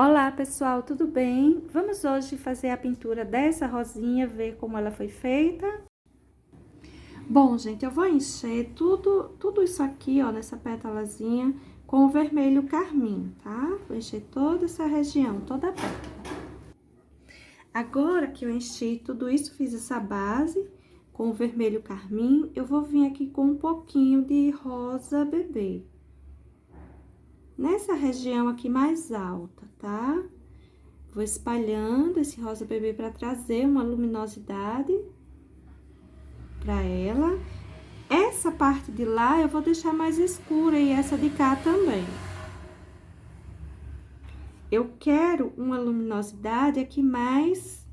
Olá pessoal, tudo bem? Vamos hoje fazer a pintura dessa rosinha, ver como ela foi feita. Bom, gente, eu vou encher tudo isso aqui, ó, nessa pétalazinha com o vermelho carmim, tá? Vou encher toda essa região, toda a pétala. Agora que eu enchi tudo isso, fiz essa base com o vermelho carmim, eu vou vir aqui com um pouquinho de rosa bebê. Nessa região aqui mais alta, tá? Vou espalhando esse rosa bebê para trazer uma luminosidade para ela. Essa parte de lá eu vou deixar mais escura e essa de cá também. Eu quero uma luminosidade aqui mais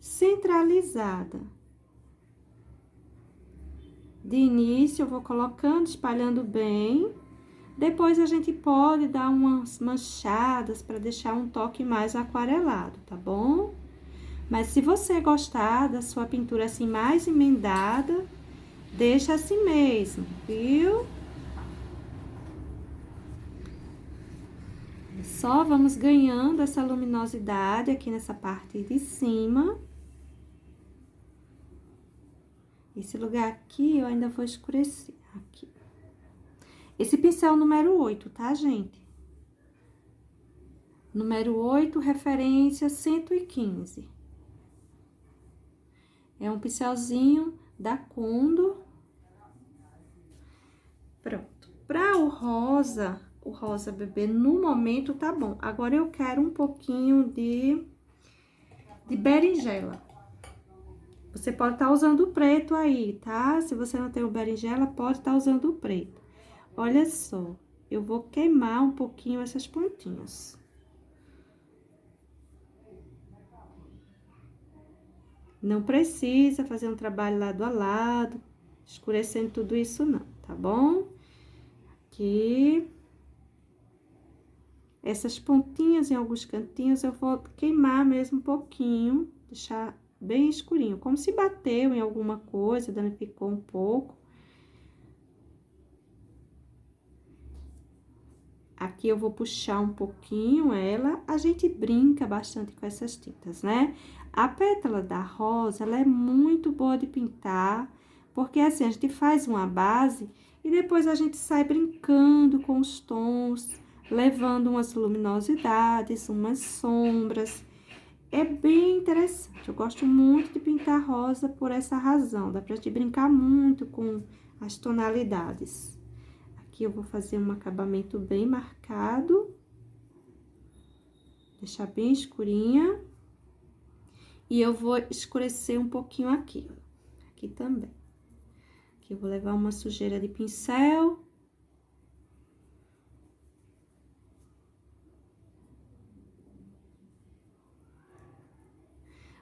centralizada. De início, eu vou colocando, espalhando bem. Depois, a gente pode dar umas manchadas para deixar um toque mais aquarelado, tá bom? Mas se você gostar da sua pintura assim mais emendada, deixa assim mesmo, viu? Só vamos ganhando essa luminosidade aqui nessa parte de cima. Esse lugar aqui eu ainda vou escurecer aqui. Esse pincel número 8, tá, gente? Número 8, referência 115. É um pincelzinho da Kundo. Pronto. Para o rosa bebê, no momento tá bom. Agora, eu quero um pouquinho de berinjela. Você pode estar usando o preto aí, tá? Se você não tem o berinjela, pode estar usando o preto. Olha só, eu vou queimar um pouquinho essas pontinhas. Não precisa fazer um trabalho lado a lado, escurecendo tudo isso não, tá bom? Aqui. Essas pontinhas em alguns cantinhos eu vou queimar mesmo um pouquinho, deixar bem escurinho, como se bateu em alguma coisa, danificou um pouco. Aqui eu vou puxar um pouquinho ela, a gente brinca bastante com essas tintas, né? A pétala da rosa, ela é muito boa de pintar, porque assim, a gente faz uma base e depois a gente sai brincando com os tons, levando umas luminosidades, umas sombras. É bem interessante, eu gosto muito de pintar rosa por essa razão, dá pra gente brincar muito com as tonalidades. Aqui eu vou fazer um acabamento bem marcado, deixar bem escurinha. E eu vou escurecer um pouquinho aqui, ó, aqui também. Aqui eu vou levar uma sujeira de pincel.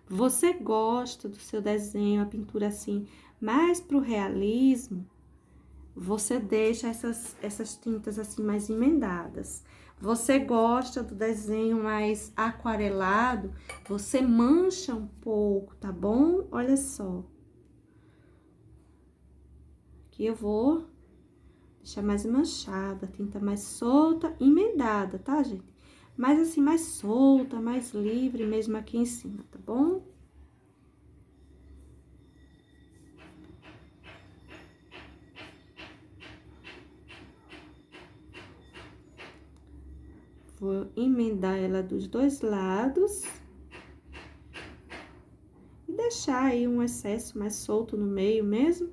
Você gosta do seu desenho, a pintura assim, mais pro realismo? Você deixa essas tintas assim mais emendadas. Você gosta do desenho mais aquarelado? Você mancha um pouco, tá bom? Olha só. Aqui eu vou deixar mais manchada, a tinta mais solta, emendada, tá, gente? Mas assim, mais solta, mais livre mesmo aqui em cima, tá bom? Vou emendar ela dos dois lados. E deixar aí um excesso mais solto no meio mesmo.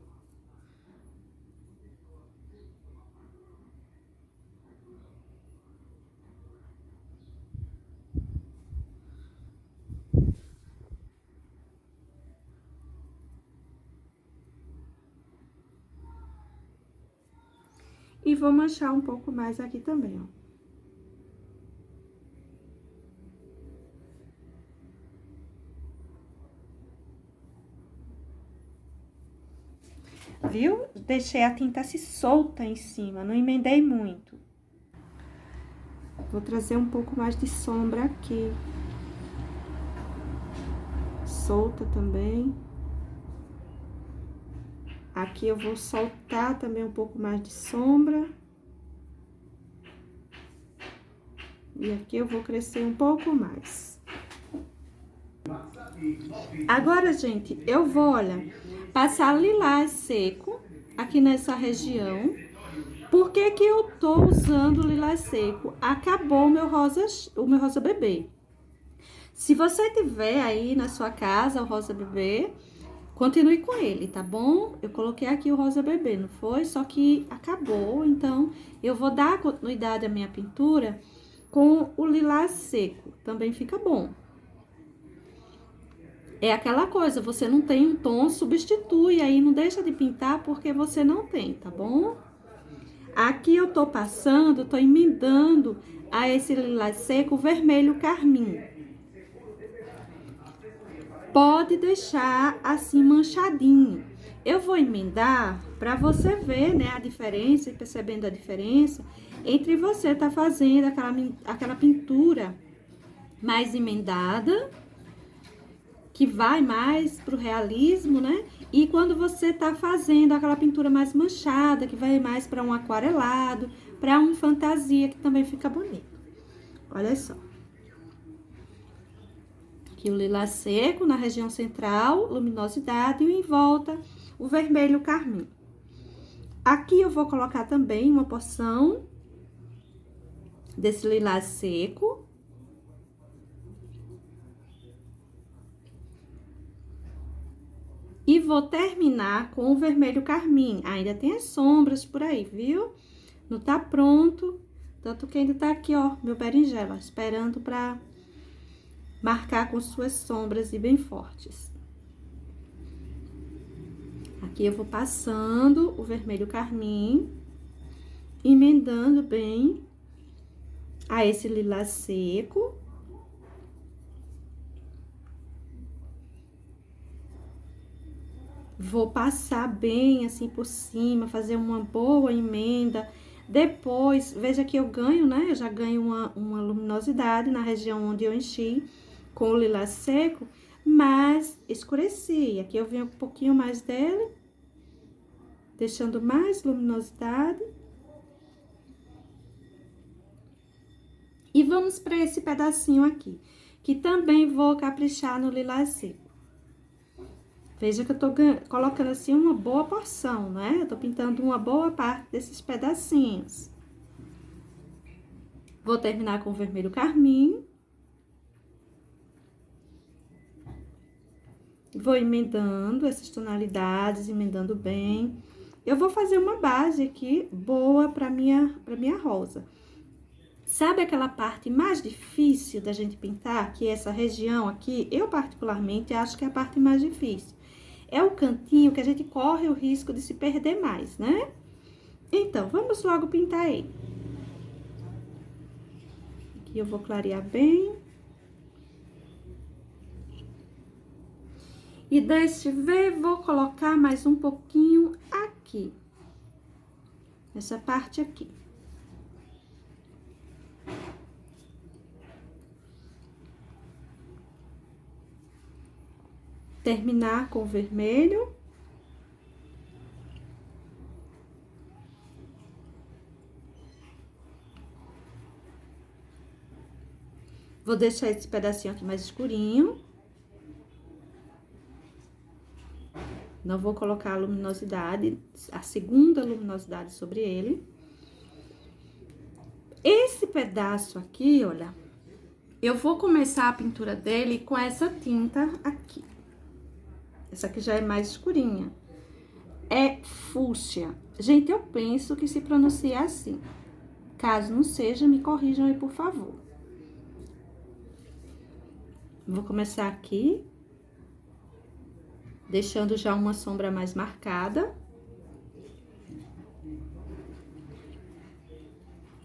E vou manchar um pouco mais aqui também, ó. Viu? Deixei a tinta se solta em cima, não emendei muito. Vou trazer um pouco mais de sombra aqui. Solta também. Aqui eu vou soltar também um pouco mais de sombra. E aqui eu vou crescer um pouco mais. Agora, gente, eu vou, olha, passar lilás seco aqui nessa região. Por que que eu tô usando lilás seco? Acabou o meu rosa bebê. Se você tiver aí na sua casa o rosa bebê, continue com ele, tá bom? Eu coloquei aqui o rosa bebê, não foi? Só que acabou, então eu vou dar continuidade à minha pintura com o lilás seco. Também fica bom. É aquela coisa, você não tem um tom, substitui aí, não deixa de pintar porque você não tem, tá bom? Aqui eu tô passando, tô emendando a esse lilás seco o vermelho carmim. Pode deixar assim manchadinho. Eu vou emendar para você ver, né, a diferença, percebendo a diferença entre você tá fazendo aquela pintura mais emendada, que vai mais pro realismo, né? E quando você tá fazendo aquela pintura mais manchada, que vai mais para um aquarelado, para um fantasia, que também fica bonito. Olha só. Aqui o lilás seco na região central, luminosidade, e em volta o vermelho carmim. Aqui eu vou colocar também uma porção desse lilás seco. E vou terminar com o vermelho carmim. Ainda tem as sombras por aí, viu? Não tá pronto, tanto que ainda tá aqui, ó, meu berinjela, esperando pra marcar com suas sombras e bem fortes. Aqui eu vou passando o vermelho carmim, emendando bem a esse lilás seco. Vou passar bem assim por cima, fazer uma boa emenda. Depois, veja que eu ganho, né? Eu já ganho uma luminosidade na região onde eu enchi com o lilás seco, mas escureci. Aqui eu venho um pouquinho mais dele, deixando mais luminosidade. E vamos para esse pedacinho aqui, que também vou caprichar no lilás seco. Veja que eu tô colocando assim uma boa porção, né? Eu tô pintando uma boa parte desses pedacinhos. Vou terminar com o vermelho carmim. Vou emendando essas tonalidades, emendando bem. Eu vou fazer uma base aqui boa pra minha rosa. Sabe aquela parte mais difícil da gente pintar? Que é essa região aqui, eu particularmente acho que é a parte mais difícil. É o cantinho que a gente corre o risco de se perder mais, né? Então, vamos logo pintar ele. Aqui eu vou clarear bem. E deixe ver, vou colocar mais um pouquinho aqui. Essa parte aqui. Terminar com o vermelho. Vou deixar esse pedacinho aqui mais escurinho. Não vou colocar a luminosidade, a segunda luminosidade sobre ele. Esse pedaço aqui, olha, eu vou começar a pintura dele com essa tinta aqui. Essa aqui já é mais escurinha. É fúcsia. Gente, eu penso que se pronuncia assim. Caso não seja, me corrijam aí, por favor. Vou começar aqui, deixando já uma sombra mais marcada.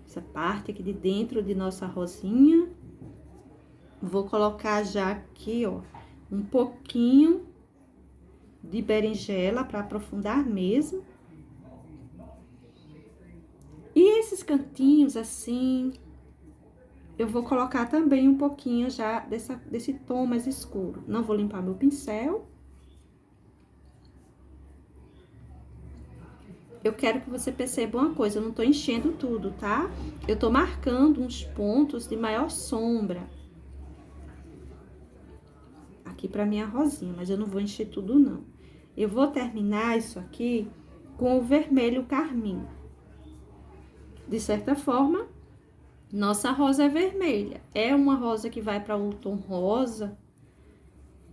Essa parte aqui de dentro de nossa rosinha. Vou colocar já aqui, ó, um pouquinho de berinjela para aprofundar mesmo. E esses cantinhos assim, eu vou colocar também um pouquinho já desse tom mais escuro. Não vou limpar meu pincel. eu quero que você perceba uma coisa, eu não tô enchendo tudo, tá? Eu tô marcando uns pontos de maior sombra aqui pra minha rosinha, mas eu não vou encher tudo, não. Eu vou terminar isso aqui com o vermelho carmim. De certa forma, nossa rosa é vermelha. É uma rosa que vai para o tom rosa,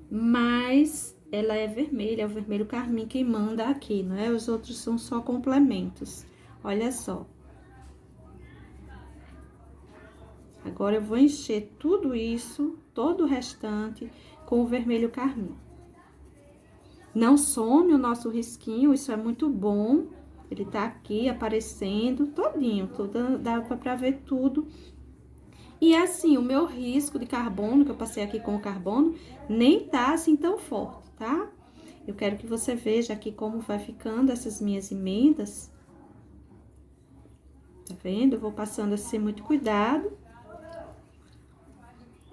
mas ela é vermelha, é o vermelho carmim quem manda aqui, não é? Os outros são só complementos. Olha só. Agora, eu vou encher tudo isso, todo o restante, com o vermelho carmim. Não some o nosso risquinho, isso é muito bom. Ele tá aqui aparecendo todinho, dá pra ver tudo. E assim, o meu risco de carbono, que eu passei aqui com o carbono, nem tá assim tão forte, tá? Eu quero que você veja aqui como vai ficando essas minhas emendas. Tá vendo? Eu vou passando assim, muito cuidado.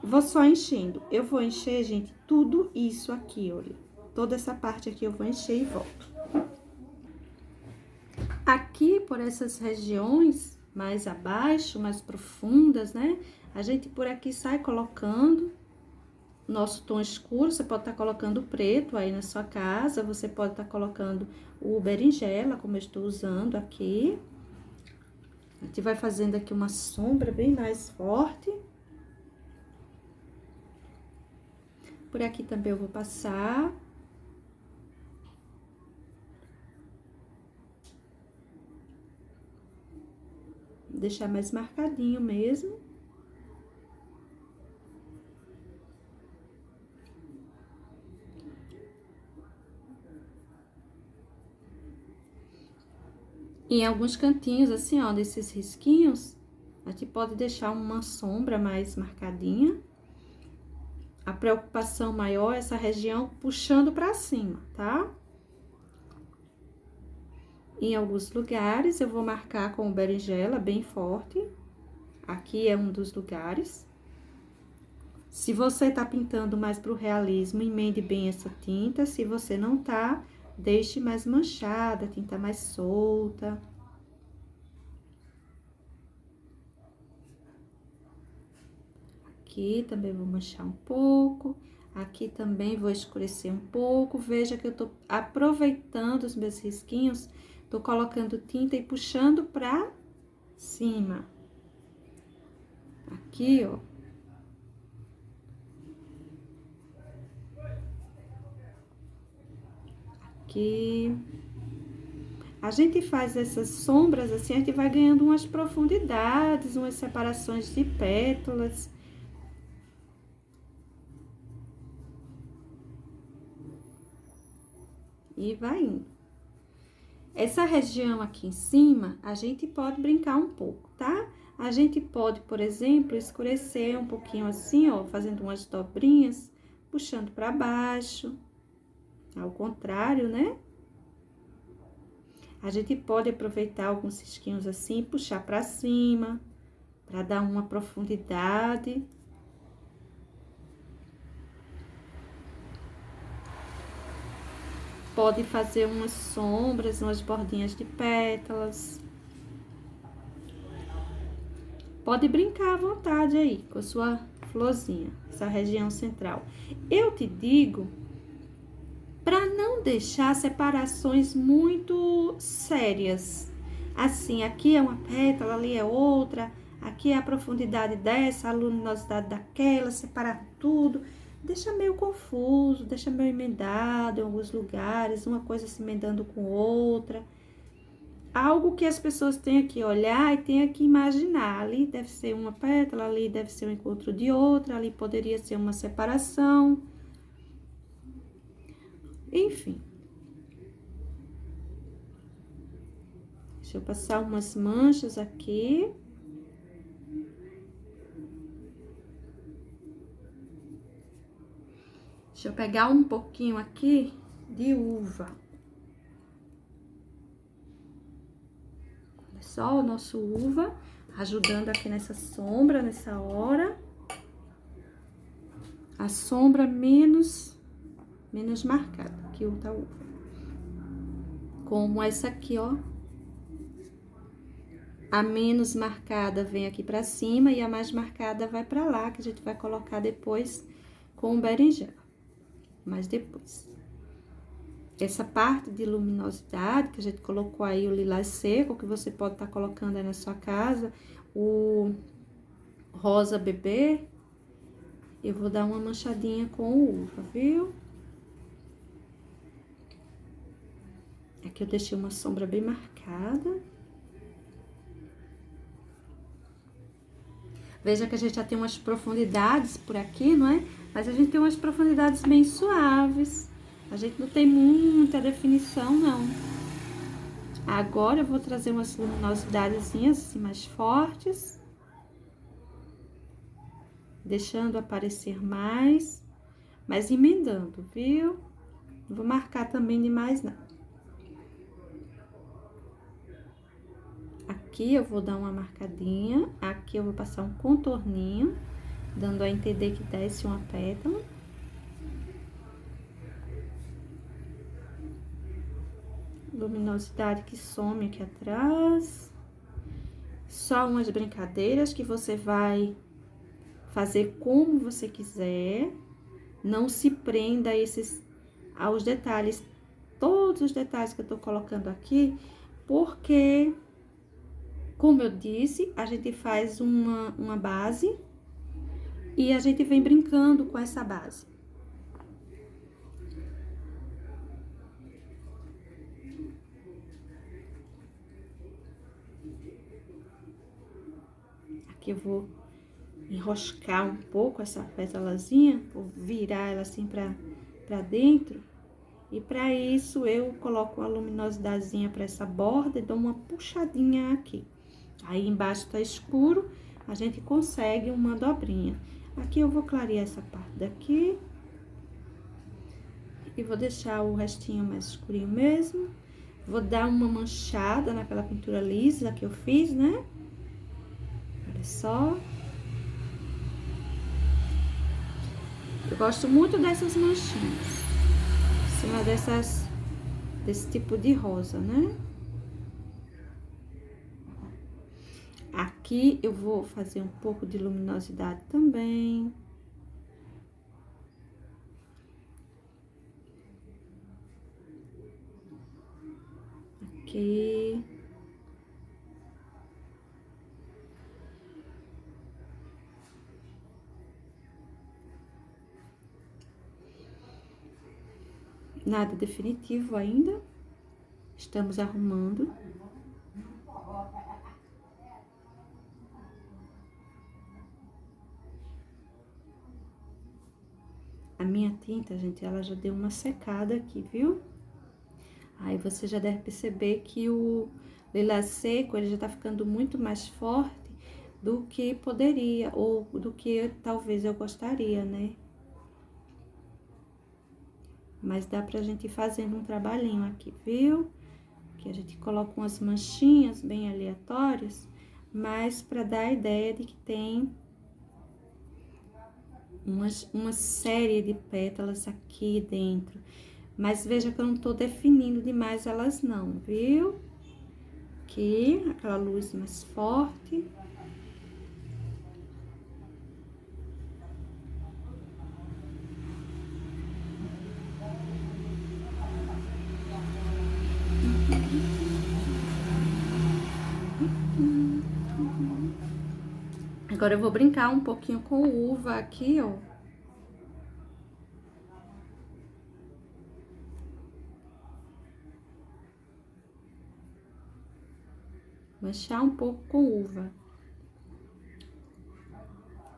Vou só enchendo. Eu vou encher, gente, tudo isso aqui, olha. Toda essa parte aqui eu vou encher e volto. Aqui, por essas regiões mais abaixo, mais profundas, né? A gente por aqui sai colocando nosso tom escuro. Você pode estar colocando preto aí na sua casa, você pode estar colocando o berinjela, como eu estou usando aqui. A gente vai fazendo aqui uma sombra bem mais forte. Por aqui também eu vou passar. Deixar mais marcadinho mesmo. Em alguns cantinhos, assim, ó, desses risquinhos, a gente pode deixar uma sombra mais marcadinha. A preocupação maior é essa região puxando pra cima, tá? Em alguns lugares, eu vou marcar com berinjela bem forte. Aqui é um dos lugares. Se você tá pintando mais pro realismo, emende bem essa tinta. Se você não tá, deixe mais manchada, a tinta mais solta. Aqui também vou manchar um pouco. Aqui também vou escurecer um pouco. Veja que eu tô aproveitando os meus risquinhos, tô colocando tinta e puxando pra cima. Aqui, ó. Aqui. A gente faz essas sombras assim, a gente vai ganhando umas profundidades, umas separações de pétalas. E vai indo. Essa região aqui em cima, a gente pode brincar um pouco, tá? A gente pode, por exemplo, escurecer um pouquinho assim, ó, fazendo umas dobrinhas, puxando pra baixo. Ao contrário, né? A gente pode aproveitar alguns risquinhos assim, puxar pra cima, pra dar uma profundidade. Pode fazer umas sombras, umas bordinhas de pétalas. Pode brincar à vontade aí com a sua florzinha, essa região central. Eu te digo para não deixar separações muito sérias. Assim, aqui é uma pétala, ali é outra, aqui é a profundidade dessa, a luminosidade daquela, separar tudo. Deixa meio confuso, deixa meio emendado em alguns lugares, uma coisa se emendando com outra. Algo que as pessoas têm que olhar e têm que imaginar. Ali deve ser uma pétala, ali deve ser um encontro de outra, ali poderia ser uma separação. Enfim. Deixa eu passar umas manchas aqui. Deixa eu pegar um pouquinho aqui de uva. Olha só o nosso uva ajudando aqui nessa sombra, nessa hora. A sombra menos marcada que outra uva. Como essa aqui, ó, A menos marcada vem aqui pra cima e a mais marcada vai pra lá, que a gente vai colocar depois com o berinjela. Mas depois. Essa parte de luminosidade, que a gente colocou aí o lilás seco, que você pode estar colocando aí na sua casa, o rosa bebê, eu vou dar uma manchadinha com uva, viu? Aqui eu deixei uma sombra bem marcada. Veja que a gente já tem umas profundidades por aqui, não é? Mas a gente tem umas profundidades bem suaves. A gente não tem muita definição, não. Agora eu vou trazer umas luminosidadezinhas assim mais fortes. Deixando aparecer mais, mas emendando, viu? Não vou marcar também demais, não. Aqui eu vou dar uma marcadinha, aqui eu vou passar um contorninho, dando a entender que desce uma pétala. Luminosidade que some aqui atrás. Só umas brincadeiras que você vai fazer como você quiser. Não se prenda aos detalhes, todos os detalhes que eu tô colocando aqui, porque, como eu disse, a gente faz uma base e a gente vem brincando com essa base. Aqui eu vou enroscar um pouco essa pétalazinha, vou virar ela assim pra dentro. E para isso eu coloco uma luminosidadezinha para essa borda e dou uma puxadinha aqui. Aí embaixo tá escuro, a gente consegue uma dobrinha. Aqui eu vou clarear essa parte daqui. E vou deixar o restinho mais escurinho mesmo. Vou dar uma manchada naquela pintura lisa que eu fiz, né? Olha só. Eu gosto muito dessas manchinhas. Em cima desse tipo de rosa, né? Aqui eu vou fazer um pouco de luminosidade também. Aqui. Nada definitivo ainda. Estamos arrumando. A minha tinta, gente, ela já deu uma secada aqui, viu? Aí você já deve perceber que o lilás seco, ele já tá ficando muito mais forte do que poderia, ou do que talvez eu gostaria, né? Mas dá pra gente ir fazendo um trabalhinho aqui, viu? Que a gente coloca umas manchinhas bem aleatórias, mas pra dar a ideia de que tem uma série de pétalas aqui dentro. Mas veja que eu não tô definindo demais elas não, viu? Aqui, aquela luz mais forte. Agora eu vou brincar um pouquinho com uva aqui, ó. Manchar um pouco com uva.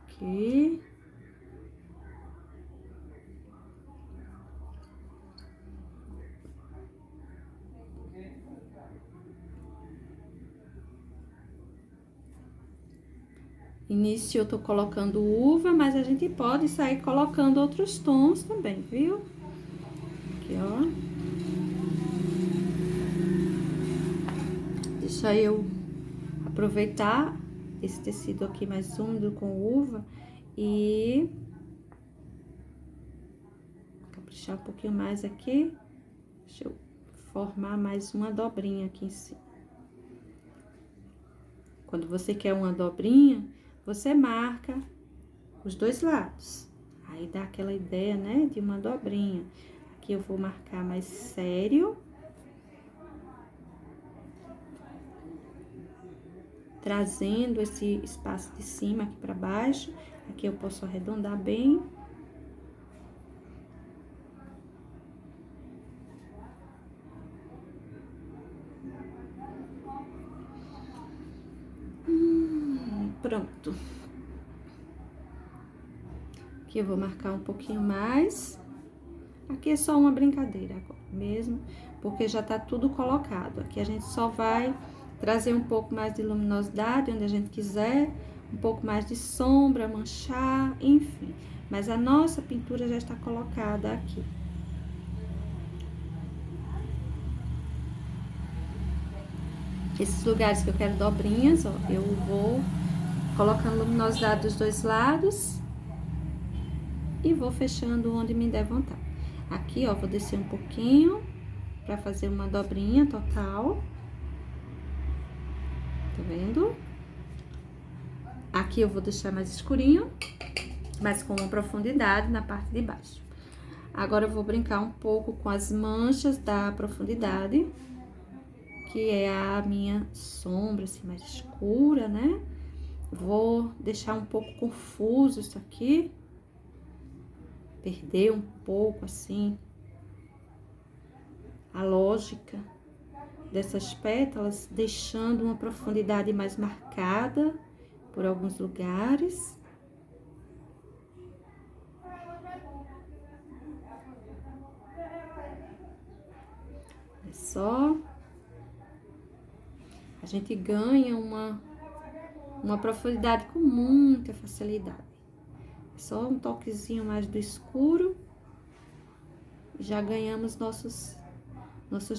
Aqui. Início eu tô colocando uva, mas a gente pode sair colocando outros tons também, viu? Aqui, ó. Deixa eu aproveitar esse tecido aqui mais úmido com uva e caprichar um pouquinho mais aqui. Deixa eu formar mais uma dobrinha aqui em cima. Quando você quer uma dobrinha, você marca os dois lados. Aí dá aquela ideia, né, de uma dobrinha. Aqui eu vou marcar mais sério. Trazendo esse espaço de cima aqui pra baixo. Aqui eu posso arredondar bem. Pronto. Aqui eu vou marcar um pouquinho mais. Aqui é só uma brincadeira agora mesmo, porque já tá tudo colocado. Aqui a gente só vai trazer um pouco mais de luminosidade onde a gente quiser, um pouco mais de sombra, manchar, enfim. Mas a nossa pintura já está colocada aqui. Esses lugares que eu quero dobrinhas, ó, eu vou colocando luminosidade dos dois lados e vou fechando onde me der vontade. Aqui, ó, vou descer um pouquinho pra fazer uma dobrinha total. Tá vendo? Aqui eu vou deixar mais escurinho, mas com uma profundidade na parte de baixo. Agora eu vou brincar um pouco com as manchas da profundidade, que é a minha sombra, assim, mais escura, né? Vou deixar um pouco confuso isso aqui. Perder um pouco, assim, a lógica dessas pétalas, deixando uma profundidade mais marcada por alguns lugares. É só. A gente ganha uma profundidade com muita facilidade. É só um toquezinho mais do escuro. Já ganhamos nossos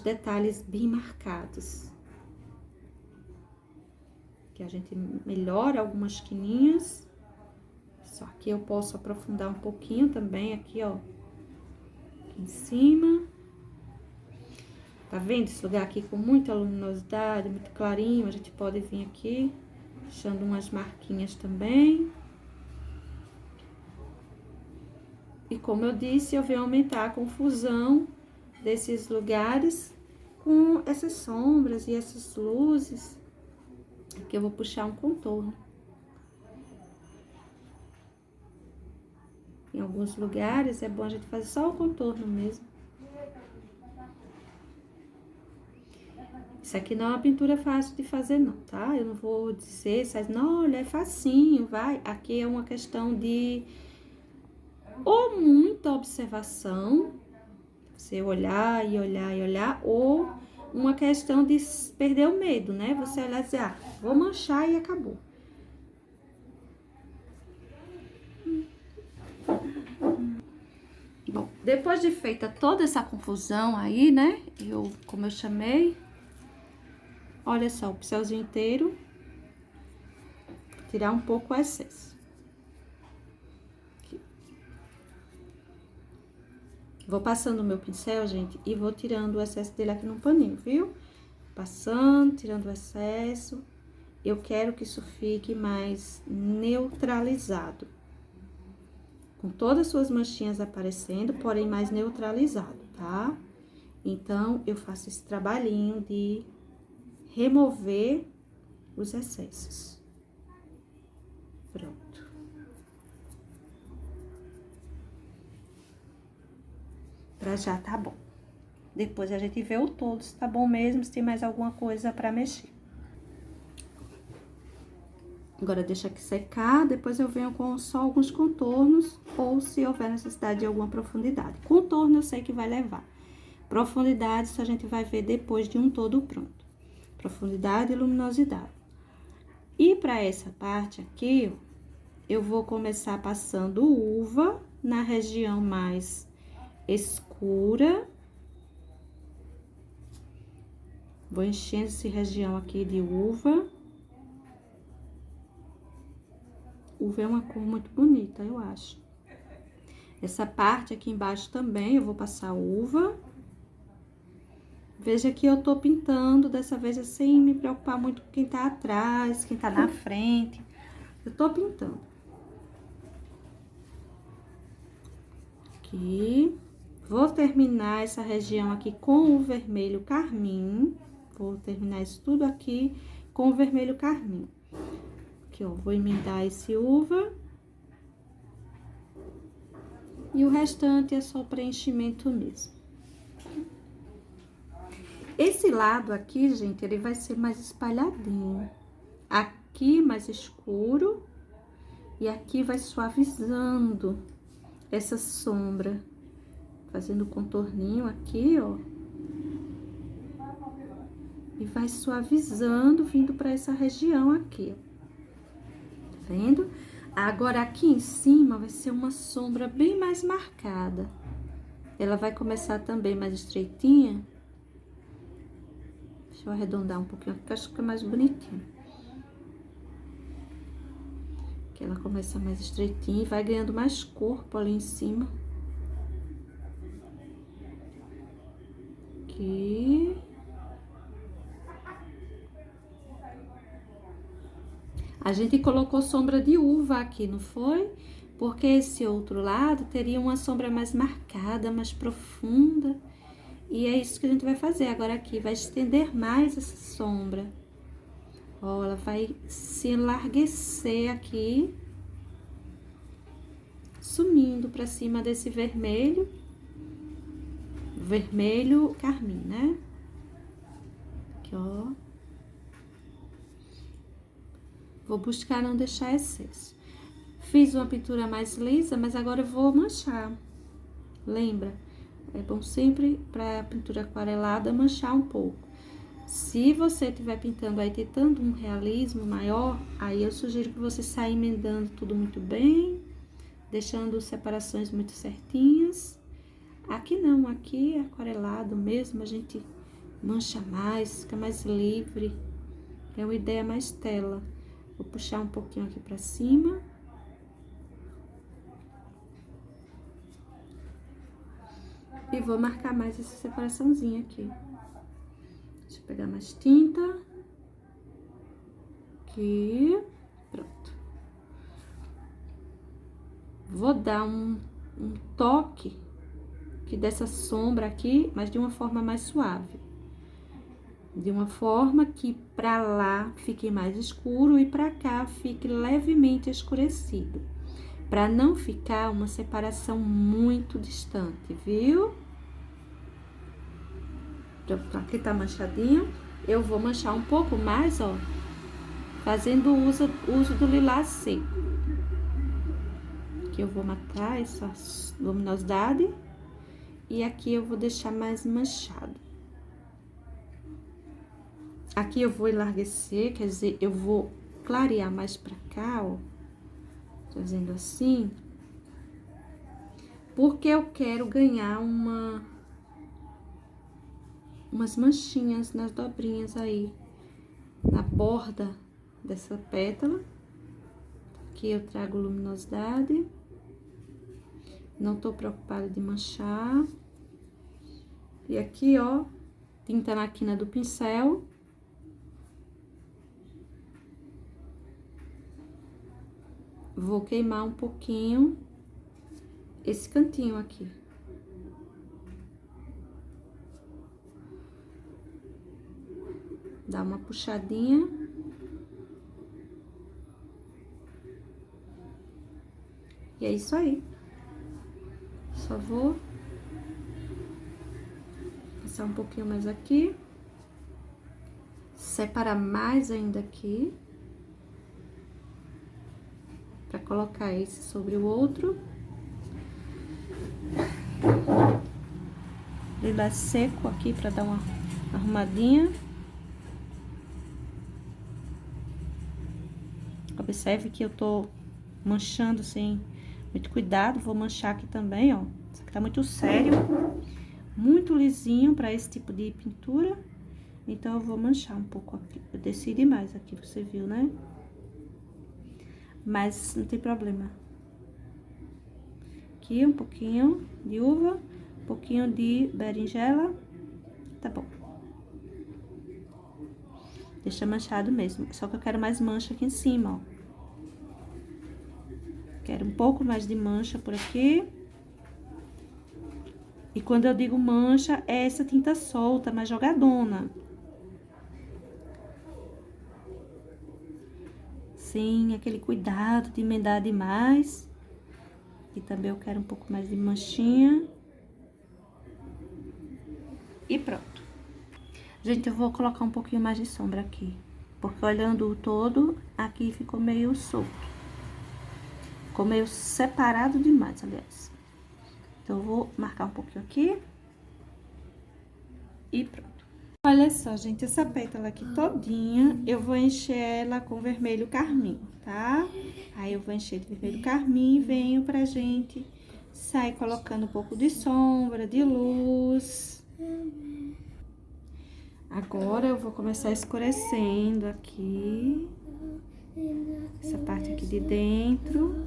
detalhes bem marcados. Que a gente melhora algumas quininhas. Só que eu posso aprofundar um pouquinho também aqui, ó. Aqui em cima. Tá vendo esse lugar aqui com muita luminosidade, muito clarinho? A gente pode vir aqui, deixando umas marquinhas também. E como eu disse, eu venho aumentar a confusão desses lugares com essas sombras e essas luzes. Aqui eu vou puxar um contorno. Em alguns lugares é bom a gente fazer só o contorno mesmo. Isso aqui não é uma pintura fácil de fazer não, tá? Eu não vou dizer, não, olha, é facinho, vai. Aqui é uma questão de ou muita observação, você olhar e olhar e olhar, ou uma questão de perder o medo, né? Você olhar e dizer, ah, vou manchar e acabou. Bom, depois de feita toda essa confusão aí, né? Como eu chamei, olha só, o pincelzinho inteiro, tirar um pouco o excesso. Aqui. Vou passando o meu pincel, gente, e vou tirando o excesso dele aqui no paninho, viu? Passando, tirando o excesso. Eu quero que isso fique mais neutralizado. Com todas as suas manchinhas aparecendo, porém mais neutralizado, tá? Então, eu faço esse trabalhinho de remover os excessos. Pronto. Pra já tá bom. Depois a gente vê o todo, se tá bom mesmo, se tem mais alguma coisa pra mexer. Agora, deixa aqui secar, depois eu venho com só alguns contornos, ou se houver necessidade de alguma profundidade. Contorno eu sei que vai levar. Profundidade, isso a gente vai ver depois de um todo pronto. Profundidade e luminosidade. E para essa parte aqui, eu vou começar passando uva na região mais escura. Vou enchendo essa região aqui de uva. Uva é uma cor muito bonita, eu acho. Essa parte aqui embaixo também eu vou passar uva. Veja que eu tô pintando, dessa vez sem me preocupar muito com quem tá atrás, quem tá na frente. Eu tô pintando. Aqui. Vou terminar essa região aqui com o vermelho carmim. Vou terminar isso tudo aqui com o vermelho carmim. Aqui, ó, vou emendar esse uva. E o restante é só preenchimento mesmo. Esse lado aqui, gente, ele vai ser mais espalhadinho. Aqui mais escuro. E aqui vai suavizando essa sombra. Fazendo contorninho aqui, ó. E vai suavizando, vindo pra essa região aqui, ó. Tá vendo? Agora, aqui em cima vai ser uma sombra bem mais marcada. Ela vai começar também mais estreitinha. Deixa eu arredondar um pouquinho, porque acho que fica mais bonitinho. Que ela começa mais estreitinha e vai ganhando mais corpo ali em cima. Aqui. A gente colocou sombra de uva aqui, não foi? Porque esse outro lado teria uma sombra mais marcada, mais profunda. E é isso que a gente vai fazer. Agora aqui vai estender mais essa sombra. Ó, ela vai se enlarguecer aqui. Sumindo pra cima desse vermelho. Vermelho carmim, né? Aqui, ó. Vou buscar não deixar excesso. Fiz uma pintura mais lisa, mas agora eu vou manchar. Lembra? É bom sempre, para pintura aquarelada, manchar um pouco. Se você estiver pintando aí, tentando um realismo maior, aí eu sugiro que você saia emendando tudo muito bem, deixando separações muito certinhas. Aqui não, aqui é aquarelado mesmo, a gente mancha mais, fica mais livre. É uma ideia mais tela. Vou puxar um pouquinho aqui pra cima. E vou marcar mais essa separaçãozinha aqui. Deixa eu pegar mais tinta. Aqui. Pronto. Vou dar um toque aqui dessa sombra aqui, mas de uma forma mais suave. De uma forma que pra lá fique mais escuro e pra cá fique levemente escurecido. Pra não ficar uma separação muito distante, viu? Aqui tá manchadinho. Eu vou manchar um pouco mais, ó. Fazendo uso do lilás seco. Aqui eu vou matar essa luminosidade. E aqui eu vou deixar mais manchado. Aqui eu vou enlarguecer, quer dizer, eu vou clarear mais pra cá, ó. Fazendo assim. Porque eu quero ganhar umas manchinhas nas dobrinhas aí. Na borda dessa pétala. Aqui eu trago luminosidade. Não tô preocupada de manchar. E aqui, ó, tinta na quina do pincel. Vou queimar um pouquinho esse cantinho aqui. Dá uma puxadinha. E é isso aí. Só vou passar um pouquinho mais aqui. Separar mais ainda aqui. Pra colocar esse sobre o outro. Lilás seco aqui pra dar uma arrumadinha. Observe que eu tô manchando sem muito cuidado. Vou manchar aqui também, ó. Isso aqui tá muito sério. Muito lisinho pra esse tipo de pintura. Então, eu vou manchar um pouco aqui. Eu desci demais aqui, você viu, né? Mas não tem problema. Aqui, um pouquinho de uva, um pouquinho de berinjela. Tá bom. Deixa manchado mesmo. Só que eu quero mais mancha aqui em cima, ó. Quero um pouco mais de mancha por aqui. E quando eu digo mancha, é essa tinta solta, mais jogadona. Sim, aquele cuidado de emendar demais. E também eu quero um pouco mais de manchinha. E pronto. Gente, eu vou colocar um pouquinho mais de sombra aqui. Porque olhando o todo, aqui ficou meio solto. Ficou meio separado demais, aliás. Então, eu vou marcar um pouquinho aqui. E pronto. Olha só, gente, essa pétala aqui todinha, eu vou encher ela com vermelho carmim, tá? Aí, eu vou encher de vermelho carmim e venho pra gente sair colocando um pouco de sombra, de luz. Agora, eu vou começar escurecendo aqui. Essa parte aqui de dentro.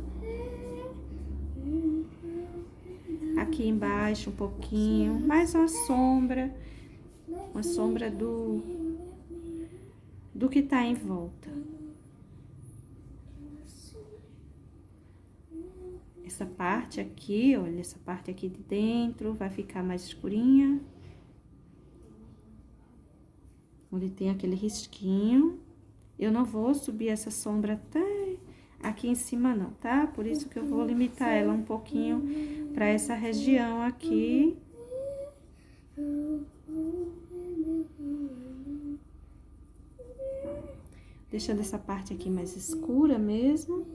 Aqui embaixo um pouquinho, mais uma sombra do que tá em volta. Essa parte aqui, olha, essa parte aqui de dentro vai ficar mais escurinha. Onde tem aquele risquinho. Eu não vou subir essa sombra até aqui em cima não, tá? Por isso que eu vou limitar ela um pouquinho pra essa região aqui. Deixando essa parte aqui mais escura mesmo.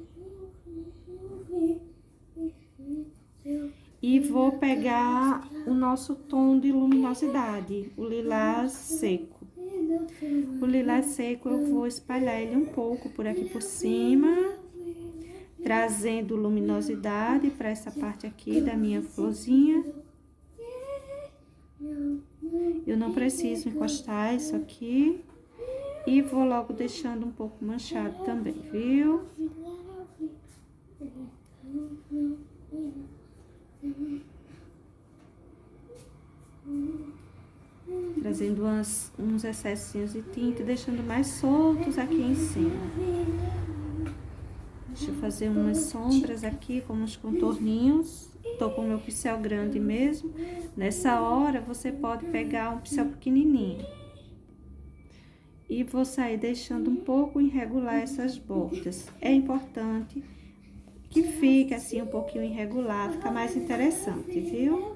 E vou pegar o nosso tom de luminosidade, o lilás seco. O lilás seco eu vou espalhar ele um pouco por aqui por cima, trazendo luminosidade para essa parte aqui da minha florzinha. Eu não preciso encostar isso aqui. E vou logo deixando um pouco manchado também, viu? Trazendo uns excessinhos de tinta e deixando mais soltos aqui em cima. Deixa eu fazer umas sombras aqui com uns contorninhos. Tô com o meu pincel grande mesmo. Nessa hora, você pode pegar um pincel pequenininho. E vou sair deixando um pouco irregular essas bordas. É importante que fique assim um pouquinho irregular, fica mais interessante, viu?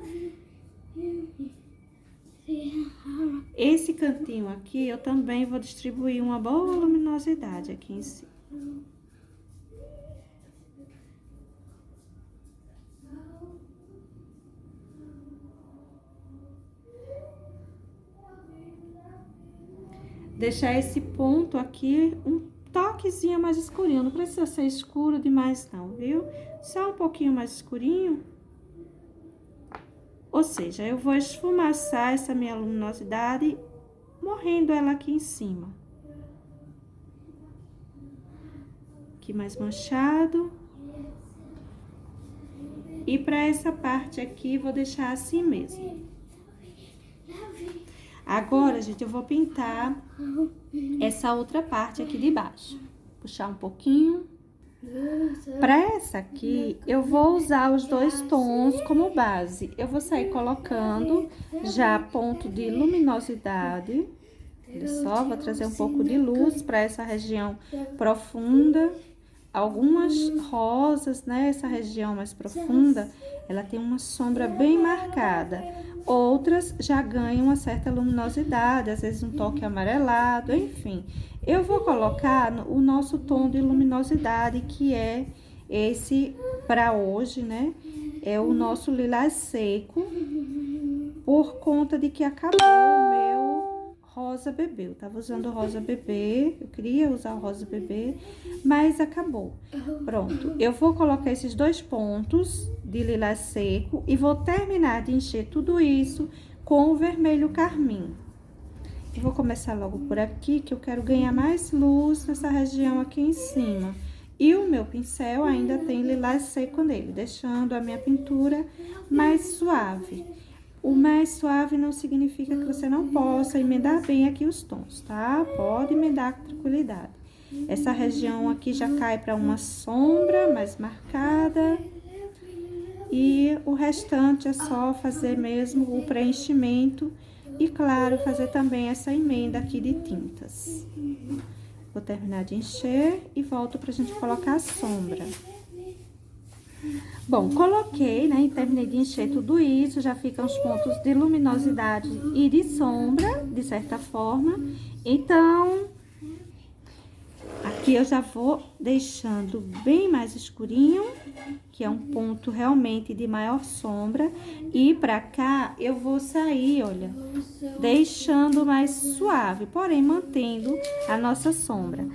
Esse cantinho aqui, eu também vou distribuir uma boa luminosidade aqui em cima. Deixar esse ponto aqui um toquezinho mais escurinho. Não precisa ser escuro demais não, viu? Só um pouquinho mais escurinho. Ou seja, eu vou esfumaçar essa minha luminosidade, morrendo ela aqui em cima. Aqui mais manchado. E pra essa parte aqui, vou deixar assim mesmo. Agora, gente, eu vou pintar essa outra parte aqui de baixo. Puxar um pouquinho. Pra essa aqui, eu vou usar os dois tons como base. Eu vou sair colocando já ponto de luminosidade. Olha só, vou trazer um pouco de luz pra essa região profunda. Algumas rosas, né? Essa região mais profunda, ela tem uma sombra bem marcada. Outras já ganham uma certa luminosidade, às vezes um toque amarelado, enfim. Eu vou colocar o nosso tom de luminosidade, que é esse para hoje, né? É o nosso lilás seco, por conta de que acabou o meu rosa bebê. Eu tava usando o rosa bebê, eu queria usar o rosa bebê, mas acabou. Pronto, eu vou colocar esses dois pontos de lilás seco e vou terminar de encher tudo isso com o vermelho carmim. Eu vou começar logo por aqui, que eu quero ganhar mais luz nessa região aqui em cima. E o meu pincel ainda tem lilás seco nele, deixando a minha pintura mais suave. O mais suave não significa que você não possa emendar bem aqui os tons, tá? Pode emendar com tranquilidade. Essa região aqui já cai para uma sombra mais marcada. E o restante é só fazer mesmo o preenchimento e, claro, fazer também essa emenda aqui de tintas. Vou terminar de encher e volto pra gente colocar a sombra. Bom, coloquei, né, e terminei de encher tudo isso, já ficam os pontos de luminosidade e de sombra, de certa forma. Então, aqui eu já vou deixando bem mais escurinho, que é um ponto realmente de maior sombra. E pra cá, eu vou sair, olha, deixando mais suave, porém mantendo a nossa sombra.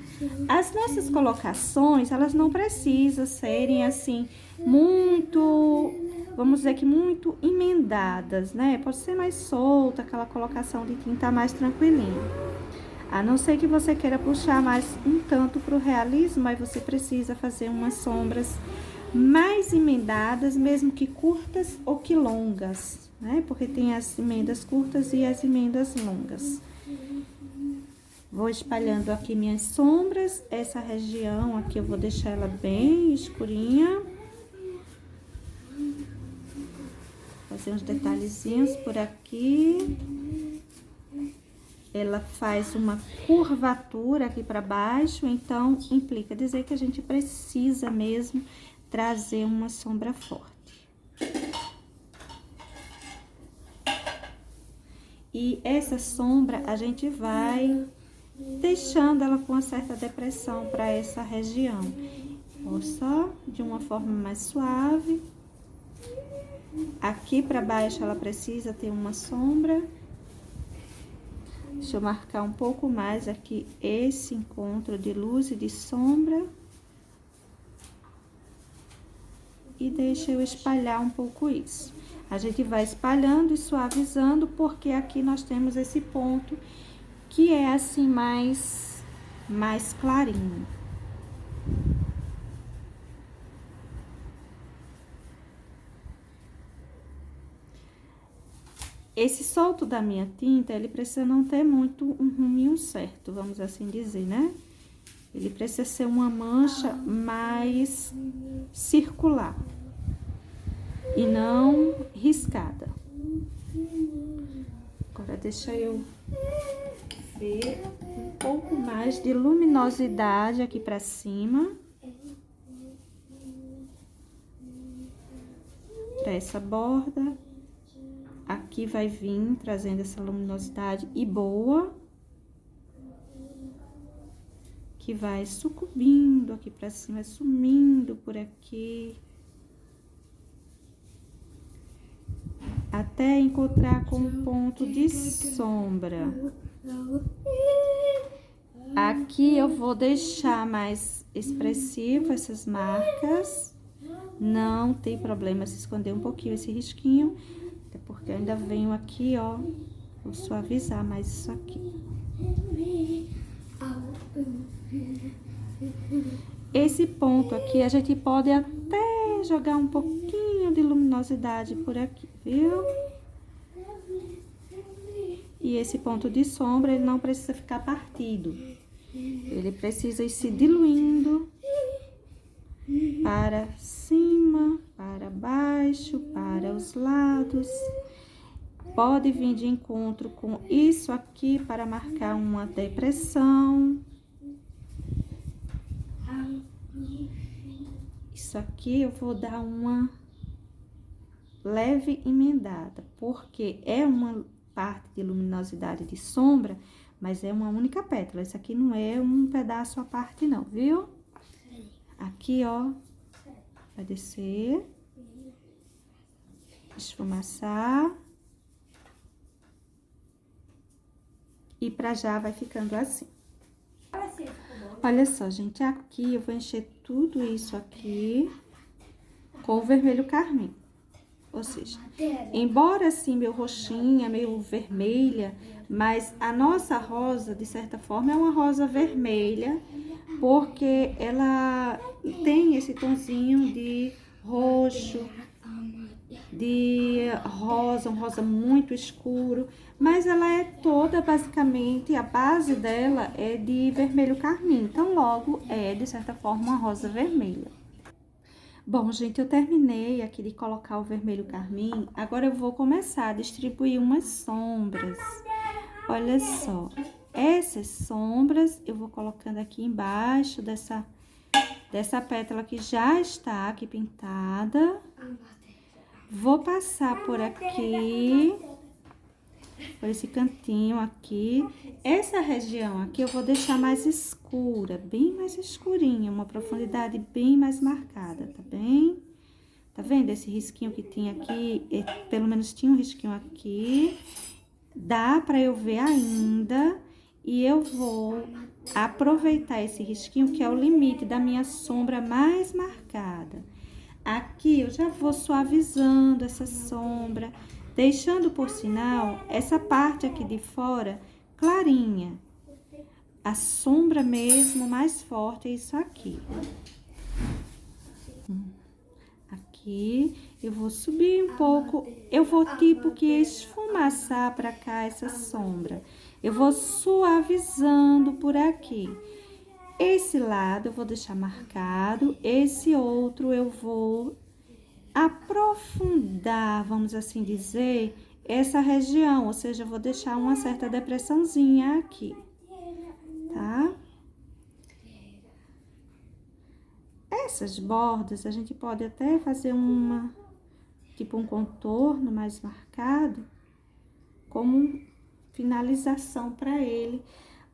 As nossas colocações, elas não precisam serem assim, muito, vamos dizer que muito emendadas, né? Pode ser mais solta, aquela colocação de tinta mais tranquilinha. A não ser que você queira puxar mais um tanto pro realismo, mas você precisa fazer umas sombras mais emendadas, mesmo que curtas ou que longas, né? Porque tem as emendas curtas e as emendas longas. Vou espalhando aqui minhas sombras. Essa região aqui eu vou deixar ela bem escurinha. Fazer uns detalhezinhos por aqui. Ela faz uma curvatura aqui para baixo, então implica dizer que a gente precisa mesmo trazer uma sombra forte. E essa sombra a gente vai deixando ela com uma certa depressão para essa região. Ó, só de uma forma mais suave. Aqui para baixo ela precisa ter uma sombra. Deixa eu marcar um pouco mais aqui esse encontro de luz e de sombra. E deixa eu espalhar um pouco isso. A gente vai espalhando e suavizando, porque aqui nós temos esse ponto que é assim mais clarinho. Esse solto da minha tinta, ele precisa não ter muito um ruminho certo, vamos assim dizer, né? Ele precisa ser uma mancha mais circular e não riscada. Agora, deixa eu ver um pouco mais de luminosidade aqui pra cima. Pra essa borda. Aqui vai vir trazendo essa luminosidade e boa. Que vai sucumbindo aqui pra cima, sumindo por aqui. Até encontrar com um ponto de sombra. Aqui eu vou deixar mais expressivo essas marcas. Não tem problema se esconder um pouquinho esse risquinho. Até porque eu ainda venho aqui, ó. Vou suavizar mais isso aqui. Esse ponto aqui, a gente pode até jogar um pouquinho de luminosidade por aqui, viu? E esse ponto de sombra, ele não precisa ficar partido. Ele precisa ir se diluindo para cima, para baixo, para os lados. Pode vir de encontro com isso aqui para marcar uma depressão. Isso aqui eu vou dar uma leve emendada, porque é uma parte de luminosidade de sombra, mas é uma única pétala. Isso aqui não é um pedaço à parte não, viu? Aqui, ó, vai descer, esfumaçar. E pra já vai ficando assim. Olha só, gente, aqui eu vou encher tudo isso aqui com o vermelho carmim. Ou seja, embora assim meu roxinha, meio vermelha, mas a nossa rosa, de certa forma, é uma rosa vermelha, porque ela tem esse tonzinho de roxo, de rosa, um rosa muito escuro, mas ela é toda, basicamente, a base dela é de vermelho carmim, então logo é, de certa forma, uma rosa vermelha. Bom, gente, eu terminei aqui de colocar o vermelho carmim, agora eu vou começar a distribuir umas sombras. Olha só, essas sombras eu vou colocando aqui embaixo dessa pétala que já está aqui pintada. Vou passar por aqui, por esse cantinho aqui. Essa região aqui eu vou deixar mais escura, bem mais escurinha, uma profundidade bem mais marcada, tá bem? Tá vendo esse risquinho que tinha aqui? Pelo menos tinha um risquinho aqui. Dá pra eu ver ainda. E eu vou aproveitar esse risquinho, que é o limite da minha sombra mais marcada. Aqui eu já vou suavizando essa sombra, deixando, por sinal, essa parte aqui de fora clarinha. A sombra mesmo mais forte é isso aqui. Aqui, eu vou subir um pouco, eu vou tipo que esfumaçar pra cá essa sombra. Eu vou suavizando por aqui. Esse lado eu vou deixar marcado, esse outro eu vou aprofundar, vamos assim dizer, essa região, ou seja, eu vou deixar uma certa depressãozinha aqui, tá? Essas bordas, a gente pode até fazer tipo um contorno mais marcado, como finalização para ele,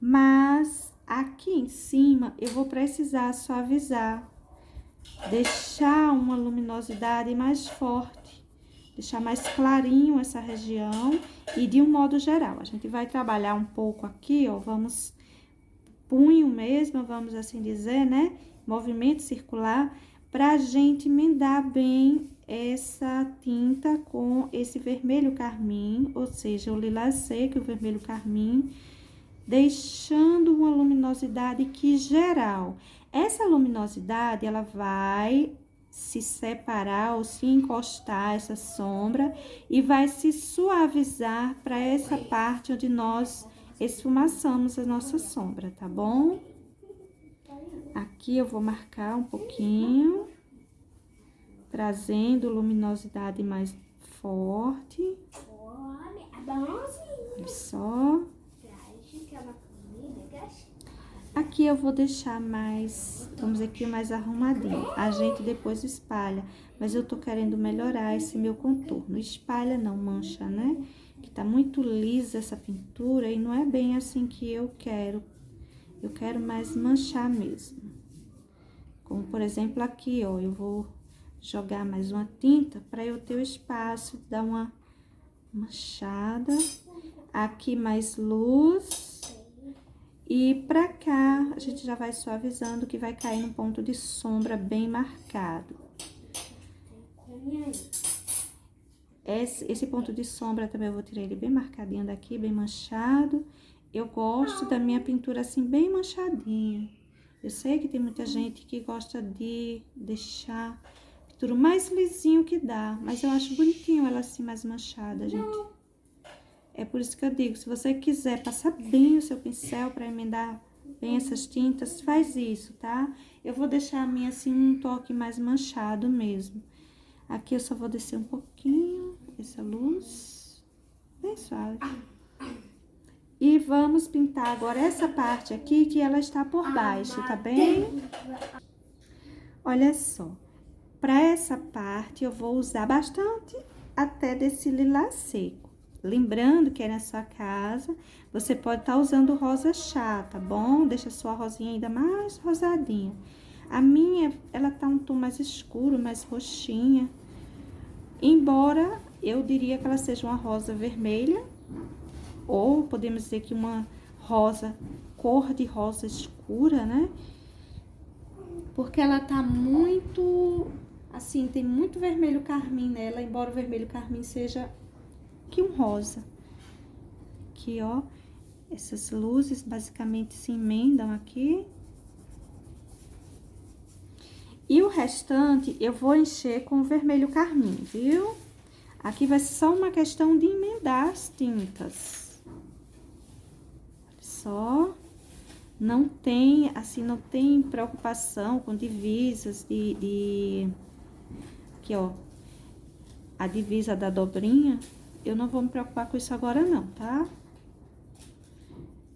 mas aqui em cima eu vou precisar suavizar, deixar uma luminosidade mais forte, deixar mais clarinho essa região e de um modo geral. A gente vai trabalhar um pouco aqui, ó, vamos, punho mesmo, vamos assim dizer, né? Movimento circular, pra gente emendar bem essa tinta com esse vermelho carmim, ou seja, o lilás seco e o vermelho carmim, deixando uma luminosidade que geral. Essa luminosidade, ela vai se separar ou se encostar essa sombra e vai se suavizar para essa parte onde nós esfumaçamos a nossa sombra, tá bom? Aqui eu vou marcar um pouquinho, trazendo luminosidade mais forte. Olha só. Aqui eu vou deixar mais, vamos dizer aqui, mais arrumadinho. A gente depois espalha, mas eu tô querendo melhorar esse meu contorno. Espalha não, mancha, né? Que tá muito lisa essa pintura e não é bem assim que eu quero. Eu quero mais manchar mesmo. Como, por exemplo, aqui, ó, eu vou jogar mais uma tinta para eu ter o espaço, dar uma manchada. Aqui mais luz. E pra cá, a gente já vai suavizando, que vai cair num ponto de sombra bem marcado. Esse ponto de sombra também eu vou tirar ele bem marcadinho daqui, bem manchado. Eu gosto da minha pintura assim, bem manchadinha. Eu sei que tem muita gente que gosta de deixar a pintura o mais lisinho que dá, mas eu acho bonitinho ela assim, mais manchada, gente. É por isso que eu digo, se você quiser passar bem o seu pincel para emendar bem essas tintas, faz isso, tá? Eu vou deixar a minha assim, um toque mais manchado mesmo. Aqui eu só vou descer um pouquinho essa luz, bem suave. E vamos pintar agora essa parte aqui, que ela está por baixo, tá bem? Olha só, para essa parte eu vou usar bastante até desse lilás seco. Lembrando que é na sua casa, você pode estar usando rosa chá, tá bom? Deixa a sua rosinha ainda mais rosadinha. A minha, ela tá um tom mais escuro, mais roxinha. Embora eu diria que ela seja uma rosa vermelha, ou podemos dizer que uma rosa, cor de rosa escura, né? Porque ela tá muito, assim, tem muito vermelho carmim nela, embora o vermelho carmim seja que um rosa. Aqui, ó, essas luzes basicamente se emendam aqui. E o restante eu vou encher com o vermelho carmim, viu? Aqui vai ser só uma questão de emendar as tintas. Olha só. Não tem, assim, não tem preocupação com divisas Aqui, ó. A divisa da dobrinha, eu não vou me preocupar com isso agora não, tá?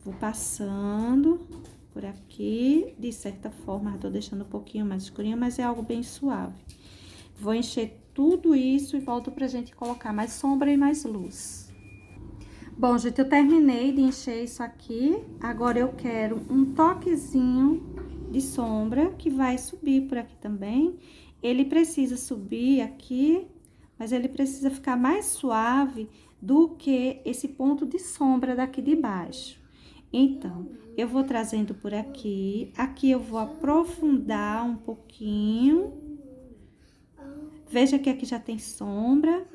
Vou passando por aqui, de certa forma, eu tô deixando um pouquinho mais escurinho, mas é algo bem suave. Vou encher tudo isso e volto pra gente colocar mais sombra e mais luz. Bom, gente, eu terminei de encher isso aqui. Agora, eu quero um toquezinho de sombra que vai subir por aqui também. Ele precisa subir aqui, mas ele precisa ficar mais suave do que esse ponto de sombra daqui de baixo. Então, eu vou trazendo por aqui. Aqui eu vou aprofundar um pouquinho. Veja que aqui já tem sombra.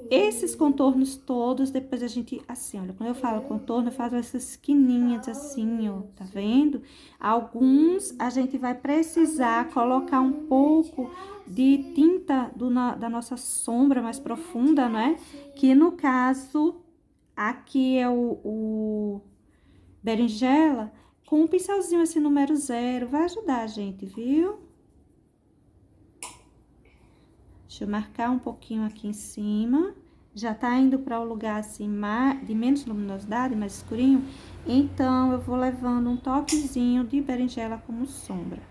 Esses contornos todos, depois a gente, assim, olha, quando eu falo contorno, eu faço essas esquininhas assim, ó, tá vendo? Alguns a gente vai precisar colocar um pouco de tinta da nossa sombra mais profunda, né? Que no caso, aqui é o berinjela, com um pincelzinho esse número 0, vai ajudar a gente, viu? Deixa eu marcar um pouquinho aqui em cima. Já tá indo para o lugar assim, de menos luminosidade, mais escurinho. Então, eu vou levando um toquezinho de berinjela como sombra.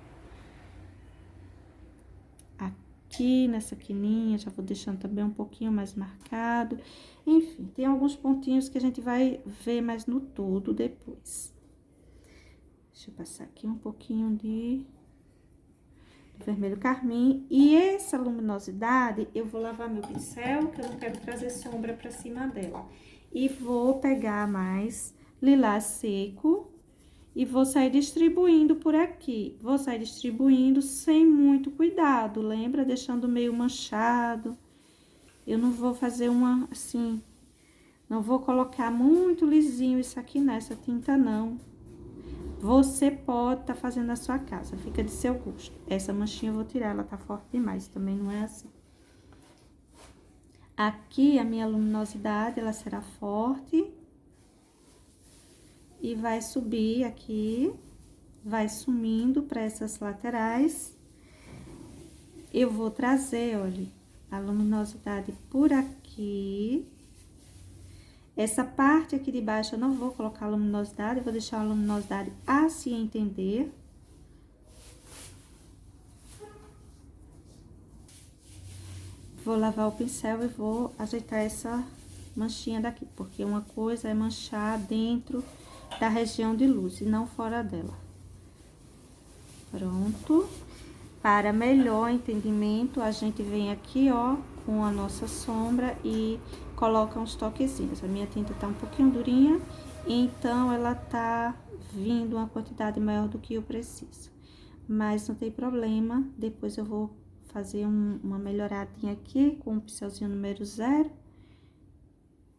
Aqui, nessa quininha, já vou deixando também um pouquinho mais marcado. Enfim, tem alguns pontinhos que a gente vai ver mais no todo depois. Deixa eu passar aqui um pouquinho de vermelho carmim. E essa luminosidade, eu vou lavar meu pincel, que eu não quero trazer sombra pra cima dela. E vou pegar mais lilás seco e vou sair distribuindo por aqui. Vou sair distribuindo sem muito cuidado, lembra? Deixando meio manchado. Eu não vou fazer uma, assim, não vou colocar muito lisinho isso aqui nessa tinta, não. Você pode estar fazendo na sua casa, fica de seu gosto. Essa manchinha eu vou tirar, ela tá forte demais, também não é assim. Aqui, a minha luminosidade, ela será forte. E vai subir aqui, vai sumindo para essas laterais. Eu vou trazer, olha, a luminosidade por aqui. Essa parte aqui de baixo eu não vou colocar luminosidade, eu vou deixar a luminosidade a se entender. Vou lavar o pincel e vou ajeitar essa manchinha daqui, porque uma coisa é manchar dentro da região de luz e não fora dela. Pronto. Para melhor entendimento, a gente vem aqui, ó, com a nossa sombra e coloca uns toquezinhos. A minha tinta tá um pouquinho durinha, então ela tá vindo uma quantidade maior do que eu preciso. Mas não tem problema, depois eu vou fazer uma melhoradinha aqui com o pincelzinho número 0.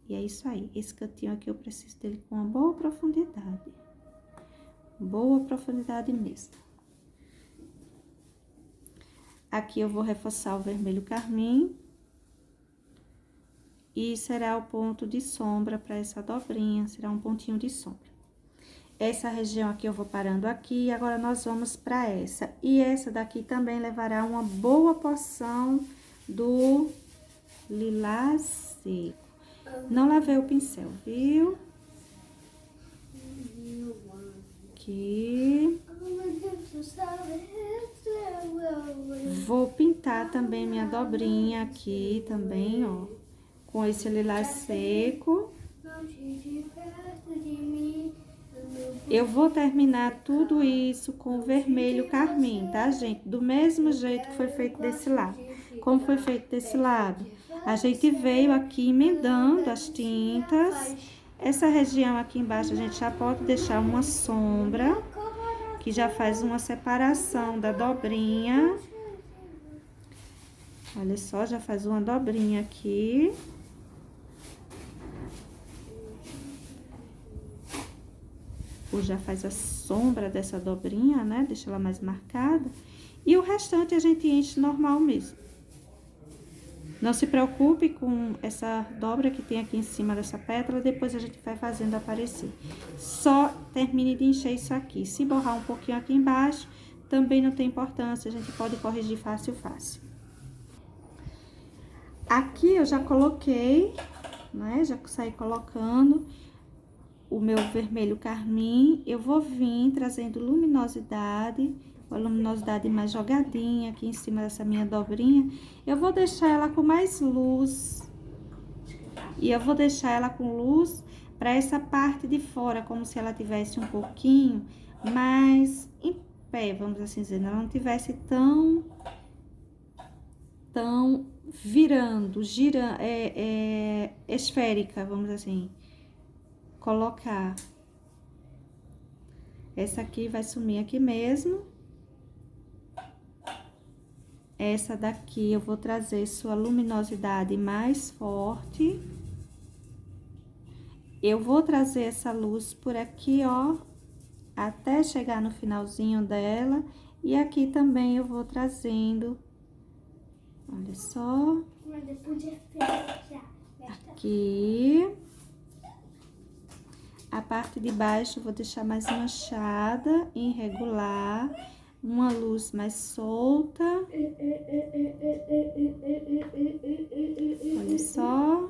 E é isso aí, esse cantinho aqui eu preciso dele com uma boa profundidade. Boa profundidade mesmo. Aqui eu vou reforçar o vermelho carmim. E será o ponto de sombra para essa dobrinha, será um pontinho de sombra. Essa região aqui eu vou parando aqui, agora nós vamos para essa. E essa daqui também levará uma boa porção do lilás seco. Não lavei o pincel, viu? Aqui. Vou pintar também minha dobrinha aqui também, ó. Com esse lilás seco. Eu vou terminar tudo isso com o vermelho carmim, tá, gente? Do mesmo jeito que foi feito desse lado. Como foi feito desse lado? A gente veio aqui emendando as tintas. Essa região aqui embaixo a gente já pode deixar uma sombra, que já faz uma separação da dobrinha. Olha só, já faz uma dobrinha aqui. Ou já faz a sombra dessa dobrinha, né? Deixa ela mais marcada. E o restante a gente enche normal mesmo. Não se preocupe com essa dobra que tem aqui em cima dessa pétala, depois a gente vai fazendo aparecer. Só termine de encher isso aqui. Se borrar um pouquinho aqui embaixo, também não tem importância, a gente pode corrigir fácil. Aqui eu já coloquei, né, já saí colocando o meu vermelho carmim. Eu vou vir trazendo luminosidade, a luminosidade mais jogadinha aqui em cima dessa minha dobrinha. Eu vou deixar ela com mais luz. E eu vou deixar ela com luz para essa parte de fora, como se ela tivesse um pouquinho mais em pé, vamos assim dizer. Ela não tivesse tão girando, esférica, vamos assim, colocar. Essa aqui vai sumir aqui mesmo. Essa daqui eu vou trazer sua luminosidade mais forte. Eu vou trazer essa luz por aqui, ó, até chegar no finalzinho dela. E aqui também eu vou trazendo, olha só. Aqui. A parte de baixo eu vou deixar mais manchada, irregular. Uma luz mais solta. Olha só.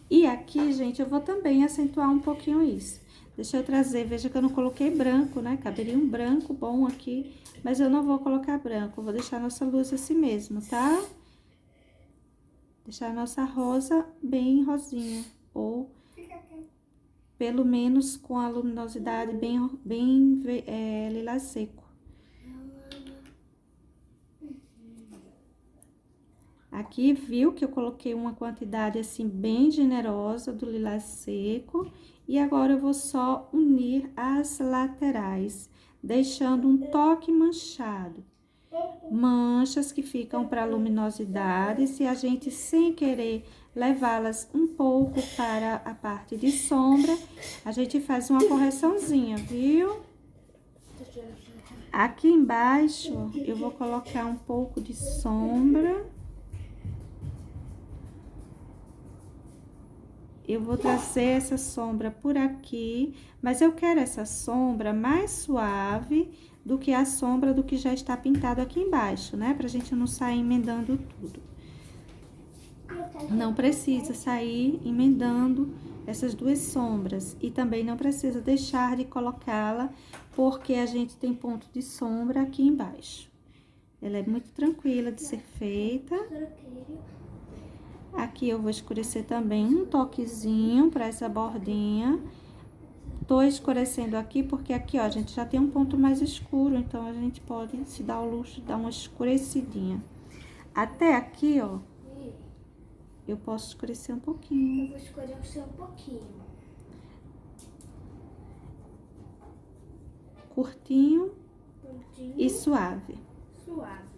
E aqui, gente, eu vou também acentuar um pouquinho isso. Deixa eu trazer, veja que eu não coloquei branco, né? Caberia um branco bom aqui, mas eu não vou colocar branco. Eu vou deixar a nossa luz assim mesmo, tá? Deixar a nossa rosa bem rosinha, ou pelo menos com a luminosidade bem lilás seco. Aqui, viu que eu coloquei uma quantidade assim bem generosa do lilás seco. E agora eu vou só unir as laterais, deixando um toque manchado. Manchas que ficam para luminosidade, se a gente sem querer levá-las um pouco para a parte de sombra, a gente faz uma correçãozinha, viu? Aqui embaixo eu vou colocar um pouco de sombra. Eu vou trazer essa sombra por aqui, mas eu quero essa sombra mais suave do que a sombra do que já está pintado aqui embaixo, né? Pra gente não sair emendando tudo. Não precisa sair emendando essas duas sombras. E também não precisa deixar de colocá-la, porque a gente tem ponto de sombra aqui embaixo. Ela é muito tranquila de ser feita. Aqui eu vou escurecer também um toquezinho para essa bordinha. Tô escurecendo aqui porque aqui, ó, a gente já tem um ponto mais escuro, então a gente pode se dar o luxo de dar uma escurecidinha. Até aqui, ó, eu posso escurecer um pouquinho. Eu vou escurecer um pouquinho. Curtinho e suave. Suave.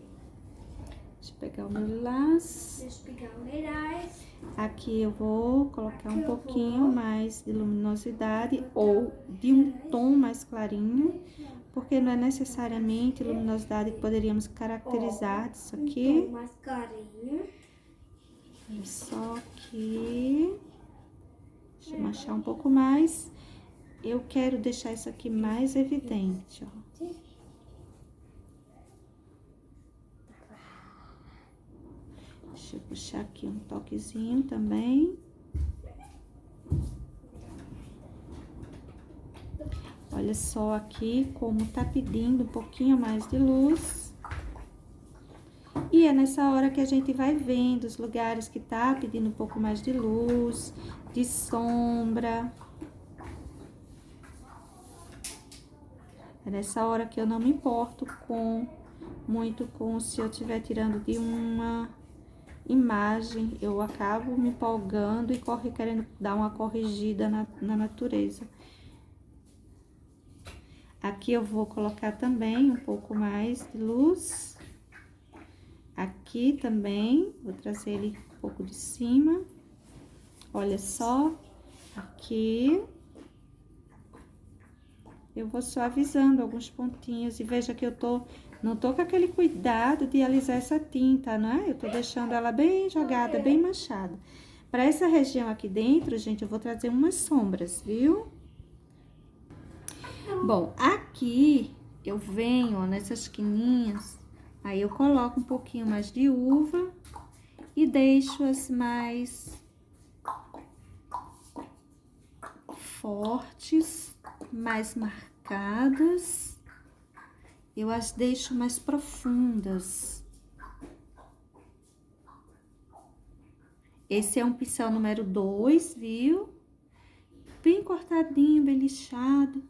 Deixa eu pegar o meu lilás. Deixa eu pegar o lilás. Aqui eu vou colocar um pouquinho mais de luminosidade ou de um tom mais clarinho, porque não é necessariamente luminosidade que poderíamos caracterizar disso aqui. Um tom mais clarinho. Só que... Deixa eu manchar um pouco mais. Eu quero deixar isso aqui mais evidente, ó. Deixa eu puxar aqui um toquezinho também. Olha só aqui como tá pedindo um pouquinho mais de luz. E é nessa hora que a gente vai vendo os lugares que tá pedindo um pouco mais de luz, de sombra. É nessa hora que eu não me importo muito com se eu estiver tirando de uma imagem, eu acabo me empolgando e querendo dar uma corrigida na natureza. Aqui eu vou colocar também um pouco mais de luz. Aqui também, vou trazer ele um pouco de cima. Olha só, aqui. Eu vou suavizando alguns pontinhos e veja que eu tô Não tô com aquele cuidado de alisar essa tinta, não é? Eu tô deixando ela bem jogada, bem manchada. Para essa região aqui dentro, gente, eu vou trazer umas sombras, viu? Bom, aqui eu venho, ó, nessas quininhas, aí eu coloco um pouquinho mais de uva e deixo as mais fortes, mais marcadas. Eu as deixo mais profundas. Esse é um pincel número 2, viu? Bem cortadinho, bem lixado.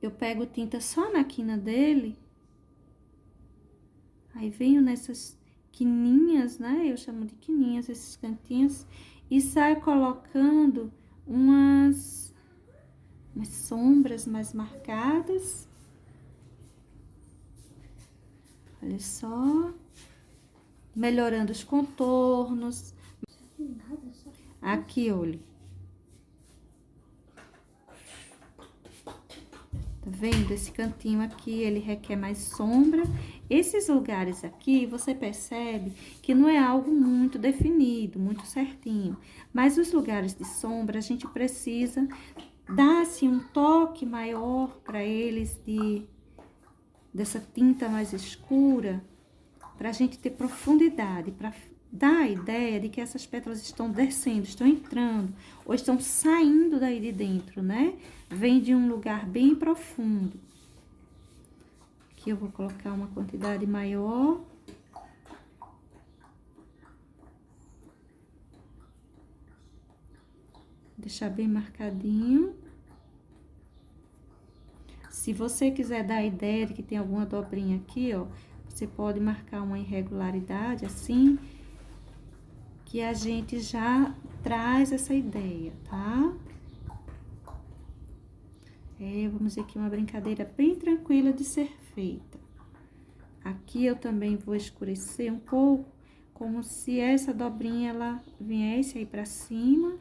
Eu pego tinta só na quina dele. Aí venho nessas quininhas, né? Eu chamo de quininhas, esses cantinhos. E saio colocando umas sombras mais marcadas. Olha só. Melhorando os contornos. Aqui, olha. Tá vendo? Esse cantinho aqui, ele requer mais sombra. Esses lugares aqui, você percebe que não é algo muito definido, muito certinho. Mas os lugares de sombra, a gente precisa dar, assim, um toque maior para eles dessa tinta mais escura, pra gente ter profundidade, para dar a ideia de que essas pétalas estão descendo, estão entrando, ou estão saindo daí de dentro, né? Vem de um lugar bem profundo. Aqui eu vou colocar uma quantidade maior. Deixar bem marcadinho. Se você quiser dar a ideia de que tem alguma dobrinha aqui, ó, você pode marcar uma irregularidade assim, que a gente já traz essa ideia, tá? Vamos dizer que uma brincadeira bem tranquila de ser feita. Aqui eu também vou escurecer um pouco, como se essa dobrinha, ela viesse aí pra cima.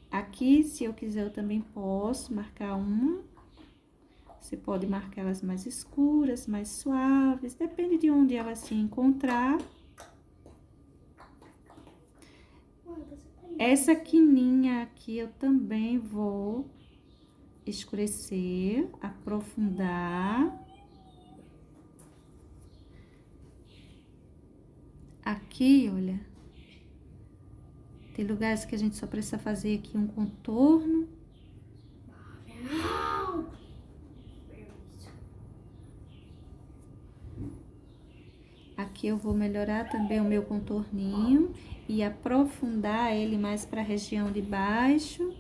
Aqui, se eu quiser, eu também posso marcar uma. Você pode marcar elas mais escuras, mais suaves, depende de onde ela se encontrar. Essa quininha aqui eu também vou escurecer, aprofundar. Aqui, olha, tem lugares que a gente só precisa fazer aqui um contorno. Aqui eu vou melhorar também o meu contorninho e aprofundar ele mais para a região de baixo.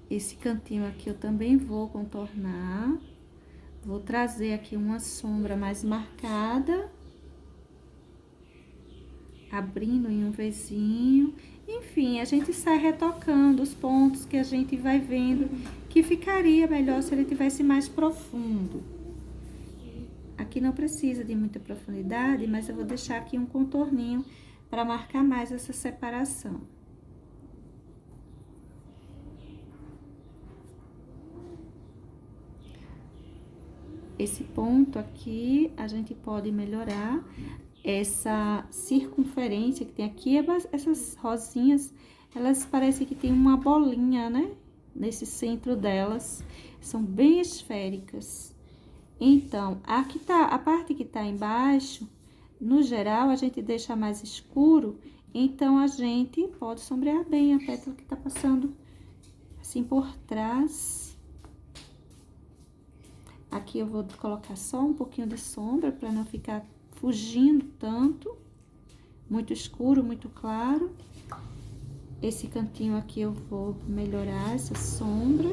Esse cantinho aqui eu também vou contornar. Vou trazer aqui uma sombra mais marcada. Abrindo em um Vzinho. Enfim, a gente sai retocando os pontos que a gente vai vendo que ficaria melhor se ele tivesse mais profundo. Aqui não precisa de muita profundidade, mas eu vou deixar aqui um contorninho para marcar mais essa separação. Esse ponto aqui, a gente pode melhorar essa circunferência que tem aqui. Essas rosinhas, elas parecem que tem uma bolinha, né? Nesse centro delas, são bem esféricas. Então, aqui tá, a parte que tá embaixo, no geral, a gente deixa mais escuro, então a gente pode sombrear bem a pétala que tá passando assim por trás. Aqui eu vou colocar só um pouquinho de sombra para não ficar fugindo tanto, muito escuro, muito claro. Esse cantinho aqui eu vou melhorar essa sombra.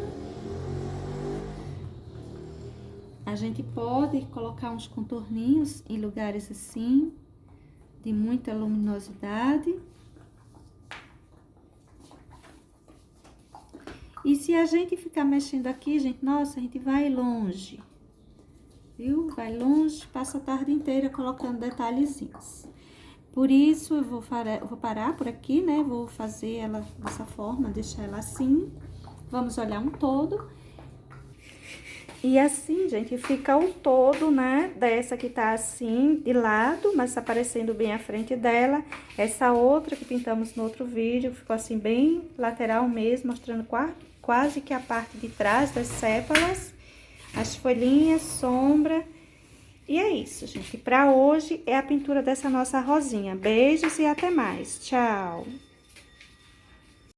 A gente pode colocar uns contorninhos em lugares assim, de muita luminosidade. E se a gente ficar mexendo aqui, gente, nossa, a gente vai longe. viu? Vai longe, passa a tarde inteira colocando detalhezinhos. Por isso, eu vou parar por aqui, né? Vou fazer ela dessa forma, deixar ela assim. Vamos olhar um todo. E assim, gente, fica o todo, né? Dessa que tá assim, de lado, mas tá aparecendo bem a frente dela. Essa outra que pintamos no outro vídeo, ficou assim bem lateral mesmo, mostrando quase que a parte de trás das sépalas. As folhinhas, sombra. E é isso, gente. Pra hoje é a pintura dessa nossa rosinha. Beijos e até mais. Tchau!